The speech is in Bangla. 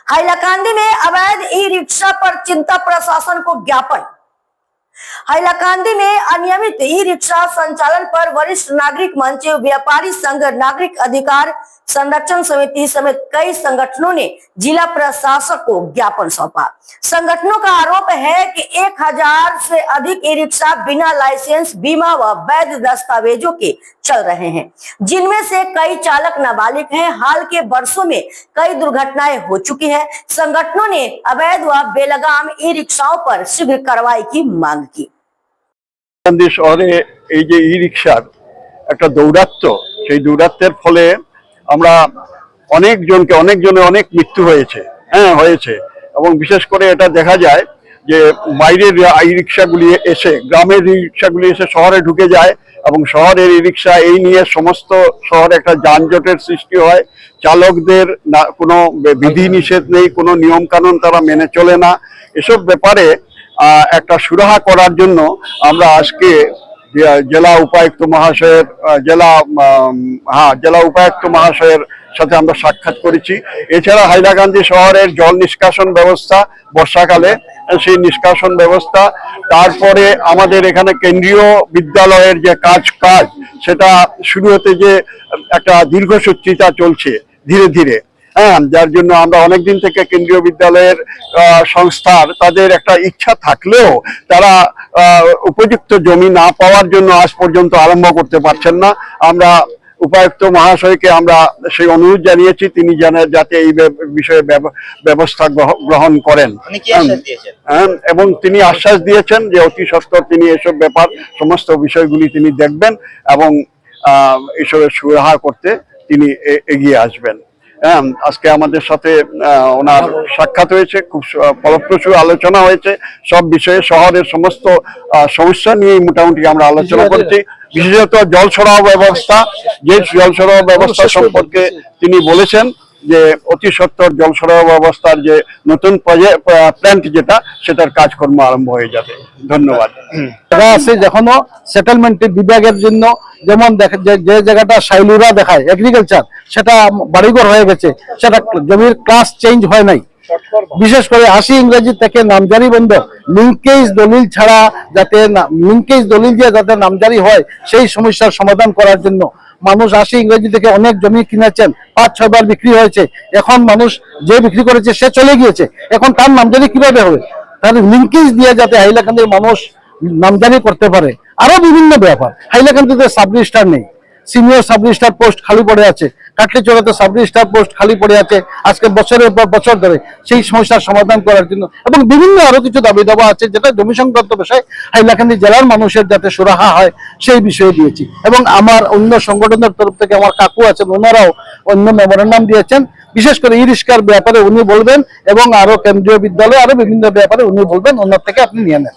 हाइलाकांदी में अवैध ई रिक्शा पर चिंता, प्रशासन को ज्ञापन। हाइलाकांदी में अनियमित ई रिक्शा संचालन पर वरिष्ठ नागरिक मंच, व्यापारी संघ, नागरिक अधिकार संरक्षण समिति समेत कई संगठनों ने जिला प्रशासक को ज्ञापन सौंपा। संगठनों का आरोप है कि 1000 से अधिक ई रिक्शा बिना लाइसेंस, बीमा व वैध दस्तावेजों के चल रहे हैं, जिनमें से कई चालक नाबालिग हैं। हाल के वर्षों में कई दुर्घटनाएं हो चुकी हैं। संगठनों ने अवैध व बेलगाम ई रिक्शाओं पर शीघ्र कार्रवाई की मांग की। শহরে এই যে ই রিক্সার একটা দৌরাত্ম্য, সেই দৌরাত্ম্যের ফলে আমরা অনেকজনের অনেক মৃত্যু হয়েছে এবং বিশেষ করে এটা দেখা যায় যে বাইরের ই রিক্সাগুলি এসে, গ্রামের ই রিক্সাগুলি এসে শহরে ঢুকে যায় এবং শহরের ই রিক্সা এই নিয়ে সমস্ত শহরে একটা যানজটের সৃষ্টি হয়। চালকদের কোনো বিধি নিষেধ নেই, কোনো নিয়ম কানুন তারা মেনে চলে না। এসব ব্যাপারে একটা সুরাহা করার জন্য আমরা আজকে জেলা উপায়ুক্ত মহাশয়ের সাথে আমরা সাক্ষাৎ করেছি। এছাড়া হাইলাকান্দি শহরের জল নিষ্কাশন ব্যবস্থা বর্ষাকালে, সেই নিষ্কাশন ব্যবস্থা, তারপরে আমাদের এখানে কেন্দ্রীয় বিদ্যালয়ের যে কাজ সেটা শুরু হতে যে একটা দীর্ঘসূত্রিতা চলছে ধীরে ধীরে, যার জন্য আমরা অনেকদিন থেকে কেন্দ্রীয় বিদ্যালয়ের সংস্থার তাদের একটা ইচ্ছা থাকলেও তারা উপযুক্ত জমি না পাওয়ার জন্য আজ পর্যন্ত আরম্ভ করতে পারছেন না। আমরা উপায়ুক্ত মহাশয়কে আমরা সেই অনুরোধ জানিয়েছি, তিনি যাতে এই বিষয়ে ব্যবস্থা গ্রহণ করেন এবং তিনি আশ্বাস দিয়েছেন যে অতি সত্বর তিনি এসব ব্যাপার সমস্ত বিষয়গুলি তিনি দেখবেন এবং এসবের সুরাহা করতে তিনি এগিয়ে আসবেন। আজকে আমাদের সাথে ওনার সাক্ষাৎ হয়েছে, খুব ফলপ্রসূ আলোচনা হয়েছে। সব বিষয়ে শহরের সমস্ত সমস্যা নিয়ে মোটামুটি আমরা আলোচনা করেছি। বিশেষত জল সরবরাহ ব্যবস্থা সম্পর্কে তিনি বলেছেন যে অতি সত্বর জল সরবরাহ ব্যবস্থার যে নতুন প্ল্যান্ট সেটার কাজকর্ম আরম্ভ হয়ে যাবে। ধন্যবাদ। আছে এখনো সেটেলমেন্ট বিভাগের জন্য, যেমন যে জায়গাটা শাইলুরা দেখায় এগ্রিকালচার, সেটা বাড়িঘর হয়ে গেছে, সেটা জমির ক্লাস চেঞ্জ হয় নাই। বিশেষ করে 80 ইংরেজি থেকে নামজারি বন্ধ, লিঙ্কেজ দলিল ছাড়া যাতে যাতে নামজারি হয়, সেই সমস্যার সমাধান করার জন্য মানুষ 80 ইংরেজি থেকে অনেক জমি কিনেছেন, 5-6 বার বিক্রি হয়েছে। এখন মানুষ যে বিক্রি করেছে সে চলে গিয়েছে, এখন তার নামজারি কিভাবে হবে? তাহলে লিঙ্কেজ দিয়ে যাতে হাইলাকান্দির মানুষ নামজারি করতে পারে। আরো বিভিন্ন ব্যাপার, হাইলাকান্দিতে সাব রেজিস্ট্রার নেই, সিনিয়র সাব রেজিস্ট্রার পোস্ট খালি পড়ে আছে, কাটলিচড়াতে সাব রেজিস্ট্রার পোস্ট খালি পড়ে আছে আজকে বছরের পর বছর ধরে। সেই সমস্যার সমাধান করার জন্য এবং বিভিন্ন আরো কিছু দাবি দাবা আছে, যেটা জমি সংক্রান্ত বিষয় হাইলাকান্দি জেলার মানুষের যাতে সুরাহা হয় সেই বিষয়ে দিয়েছি। এবং আমার অন্য সংগঠনের তরফ থেকে আমার কাকু আছেন, ওনারাও অন্য মেমোরেন্ডাম দিয়েছেন। বিশেষ করে ই রিক্সার ব্যাপারে উনি বলবেন এবং আরো কেন্দ্রীয় বিদ্যালয় আরো বিভিন্ন ব্যাপারে উনি বলবেন, ওনার থেকে আপনি নিয়ে নেন।